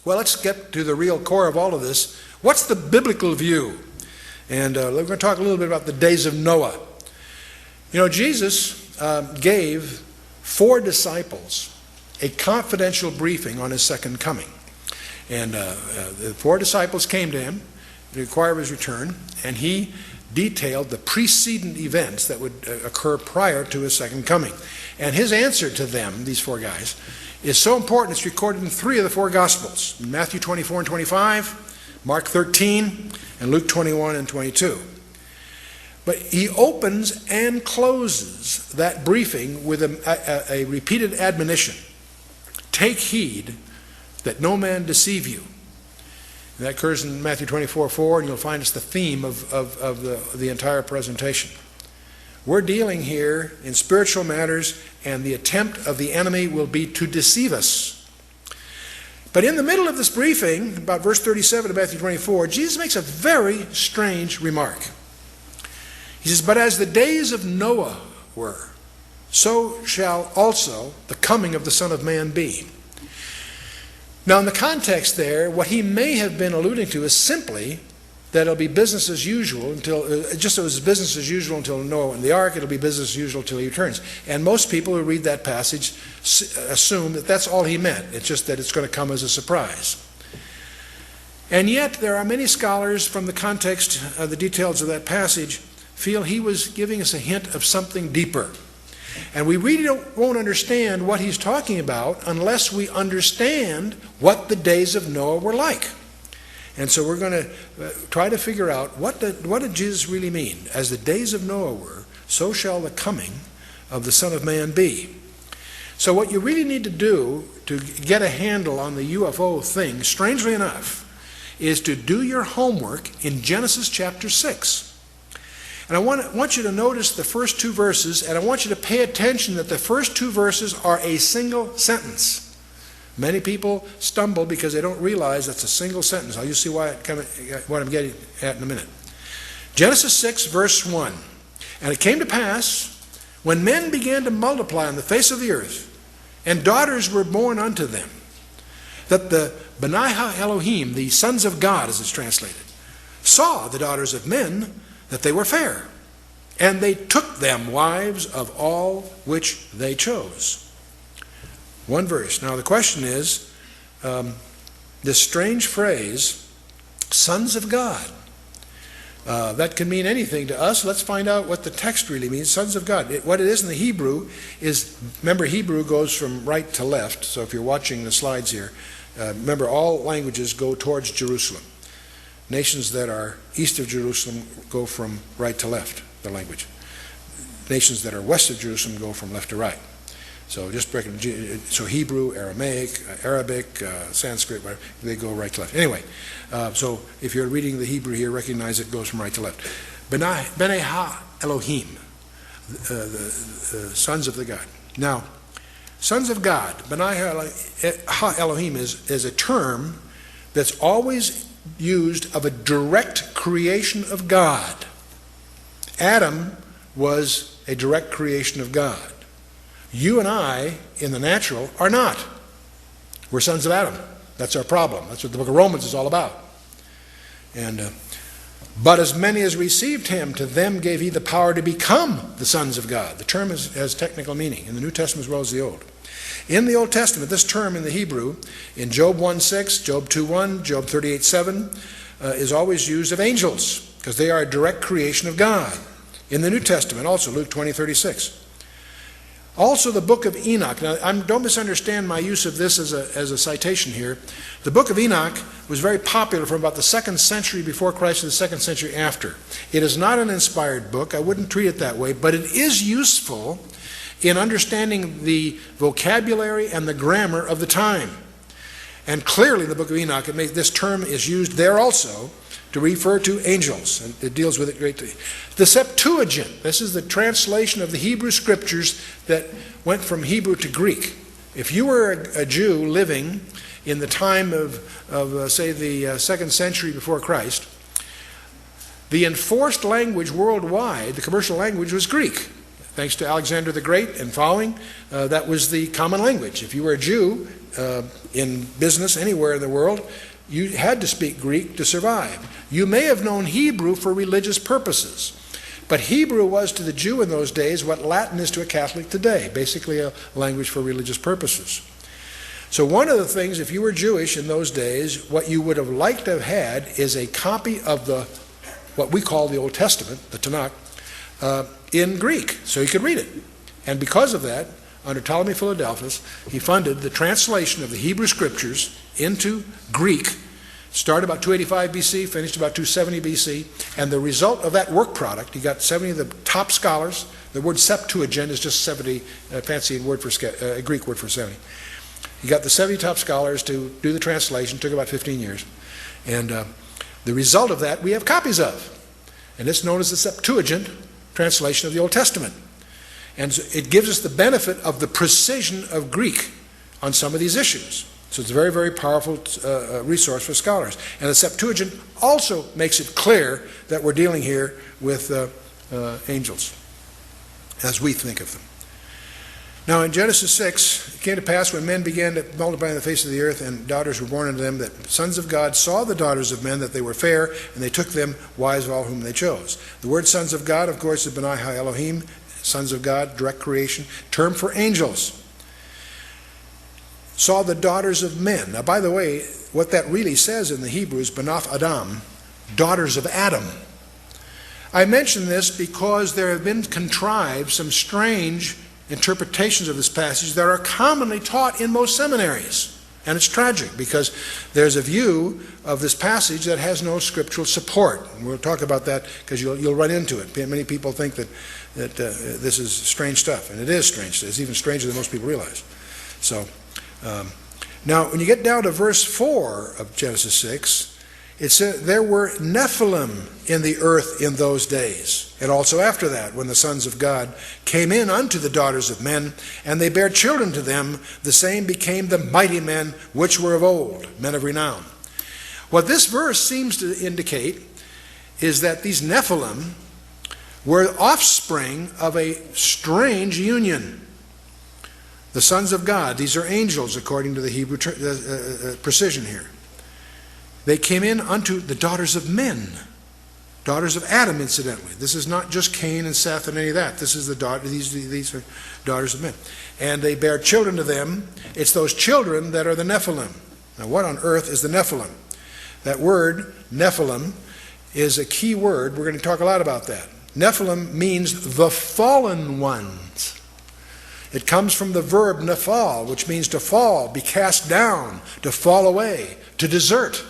Well, let's get to the real core of all of this. What's the biblical view? And we're going to talk a little bit about the days of Noah. You know, Jesus gave 4 disciples a confidential briefing on his second coming. And the 4 disciples came to him to inquire of his return, and he detailed the precedent events that would occur prior to his second coming. And his answer to them, these 4 guys, is so important it's recorded in 3 of the 4 Gospels. Matthew 24 and 25, Mark 13, and Luke 21 and 22. But he opens and closes that briefing with a repeated admonition. Take heed that no man deceive you. And that occurs in Matthew 24:4, and you'll find it's the theme of the entire presentation. We're dealing here in spiritual matters, and the attempt of the enemy will be to deceive us. But in the middle of this briefing, about verse 37 of Matthew 24, Jesus makes a very strange remark. He says, "But as the days of Noah were, so shall also the coming of the Son of Man be." Now, in the context there, what he may have been alluding to is simply that it'll be business as usual until, just as it was business as usual until Noah and the ark, it'll be business as usual until he returns. And most people who read that passage assume that that's all he meant. It's just that it's going to come as a surprise. And yet, there are many scholars from the context of the details of that passage feel he was giving us a hint of something deeper. And we really won't understand what he's talking about unless we understand what the days of Noah were like. And so we're going to try to figure out what did Jesus really mean? As the days of Noah were, so shall the coming of the Son of Man be. So what you really need to do to get a handle on the UFO thing, strangely enough, is to do your homework in Genesis chapter 6. And I want you to notice the first 2 verses, and I want you to pay attention that the first 2 verses are a single sentence. Many people stumble because they don't realize that's a single sentence. You'll see what I'm getting at in a minute. Genesis 6, verse 1. "And it came to pass, when men began to multiply on the face of the earth, and daughters were born unto them, that the B'nai Elohim, the sons of God, as it's translated, saw the daughters of men, that they were fair, and they took them wives of all which they chose." 1 verse. Now the question is, this strange phrase, sons of God, that can mean anything to us. Let's find out what the text really means, sons of God. What it is in the Hebrew is, remember, Hebrew goes from right to left, so if you're watching the slides here, remember all languages go towards Jerusalem. Nations that are east of Jerusalem go from right to left, the language. Nations that are west of Jerusalem go from left to right. So just breaking, so Hebrew, Aramaic, Arabic, Sanskrit, whatever, they go right to left. Anyway, so if you're reading the Hebrew here, recognize it goes from right to left. B'nai Ha Elohim, the sons of the God. Now, sons of God, B'nai Ha Elohim is a term that's always used of a direct creation of God. Adam was a direct creation of God. You and I, in the natural, are not. We're sons of Adam. That's our problem. That's what the book of Romans is all about. And but as many as received him, to them gave he the power to become the sons of God. The term has technical meaning in the New Testament as well as the Old. In the Old Testament, this term in the Hebrew, in Job 1:6, Job 2:1, Job 38:7, is always used of angels, because they are a direct creation of God. In the New Testament also, Luke 20:36. Also the book of Enoch. Now, don't misunderstand my use of this as a citation here. The book of Enoch was very popular from about the 2nd century before Christ to the 2nd century after. It is not an inspired book. I wouldn't treat it that way, but it is useful in understanding the vocabulary and the grammar of the time. And clearly in the book of Enoch, this term is used there also to refer to angels, and it deals with it greatly. The Septuagint, this is the translation of the Hebrew scriptures that went from Hebrew to Greek. If you were a Jew living in the time of say, the 2nd century before Christ, the enforced language worldwide, the commercial language, was Greek. Thanks to Alexander the Great and following, that was the common language. If you were a Jew, in business anywhere in the world, you had to speak Greek to survive. You may have known Hebrew for religious purposes, but Hebrew was to the Jew in those days what Latin is to a Catholic today, basically a language for religious purposes. So one of the things, if you were Jewish in those days, what you would have liked to have had is a copy of what we call the Old Testament, the Tanakh, in Greek, so you could read it. And because of that, under Ptolemy Philadelphus, he funded the translation of the Hebrew Scriptures into Greek, started about 285 BC, finished about 270 BC, and the result of that work product, he got 70 of the top scholars. The word Septuagint is just 70, fancy word for a Greek word for 70. He got the 70 top scholars to do the translation, took about 15 years, and the result of that we have copies of, and it's known as the Septuagint translation of the Old Testament. And it gives us the benefit of the precision of Greek on some of these issues. So it's a very, very powerful resource for scholars. And the Septuagint also makes it clear that we're dealing here with angels, as we think of them. Now in Genesis 6, it came to pass when men began to multiply on the face of the earth and daughters were born unto them, that sons of God saw the daughters of men, that they were fair, and they took them wives of all whom they chose. The word sons of God, of course, is Benai Ha Elohim, sons of God, direct creation, term for angels. Saw the daughters of men. Now, by the way, what that really says in the Hebrew is Banath Adam, daughters of Adam. I mention this because there have been contrived some strange interpretations of this passage that are commonly taught in most seminaries. And it's tragic because there's a view of this passage that has no scriptural support. And we'll talk about that because you'll run into it. Many people think that this is strange stuff, and it is strange. It's even stranger than most people realize. So, now when you get down to verse 4 of Genesis 6, it says, there were Nephilim in the earth in those days, and also after that, when the sons of God came in unto the daughters of men, and they bare children to them, the same became the mighty men which were of old, men of renown. What this verse seems to indicate is that these Nephilim were offspring of a strange union. The sons of God, these are angels according to the Hebrew precision here. They came in unto the daughters of men, daughters of Adam, incidentally. This is not just Cain and Seth and any of that. This is these are daughters of men. And they bear children to them. It's those children that are the Nephilim. Now, what on earth is the Nephilim? That word, Nephilim, is a key word. We're going to talk a lot about that. Nephilim means the fallen ones. It comes from the verb nephal, which means to fall, be cast down, to fall away, to desert.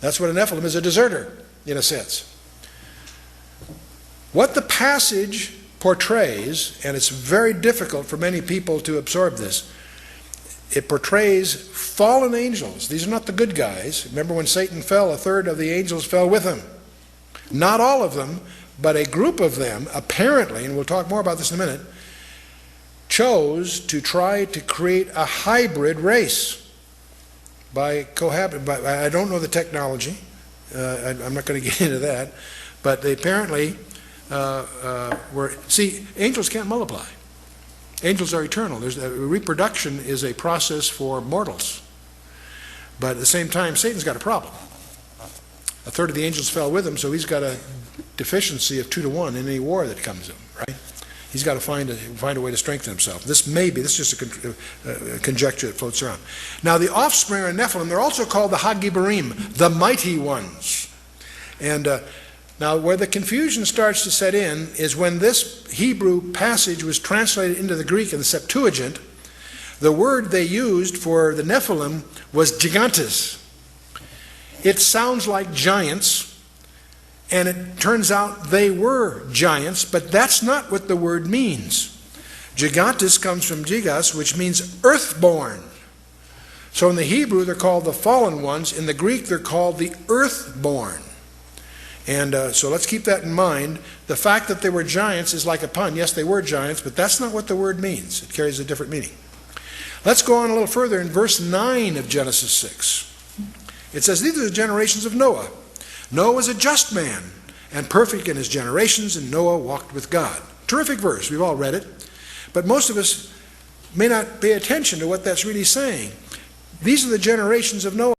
That's what a Nephilim is, a deserter, in a sense. What the passage portrays, and it's very difficult for many people to absorb this, it portrays fallen angels. These are not the good guys. Remember when Satan fell, a third of the angels fell with him. Not all of them, but a group of them, apparently, and we'll talk more about this in a minute, chose to try to create a hybrid race. I don't know the technology. I'm not going to get into that. But they apparently were... See, angels can't multiply. Angels are eternal. Reproduction is a process for mortals. But at the same time, Satan's got a problem. A third of the angels fell with him, so he's got a deficiency of 2 to 1 in any war that comes in, right? He's got to find a way to strengthen himself. This is just a conjecture that floats around. Now, the offspring are Nephilim. They're also called the Hagibarim, the mighty ones. And now, where the confusion starts to set in is when this Hebrew passage was translated into the Greek in the Septuagint, the word they used for the Nephilim was gigantes. It sounds like giants. And it turns out they were giants, but that's not what the word means. Gigantes comes from gigas, which means earthborn. So in the Hebrew, they're called the fallen ones. In the Greek, they're called the earthborn. And so let's keep that in mind. The fact that they were giants is like a pun. Yes, they were giants, but that's not what the word means. It carries a different meaning. Let's go on a little further in verse 9 of Genesis 6. It says, these are the generations of Noah. Noah was a just man and perfect in his generations, and Noah walked with God. Terrific verse. We've all read it. But most of us may not pay attention to what that's really saying. These are the generations of Noah.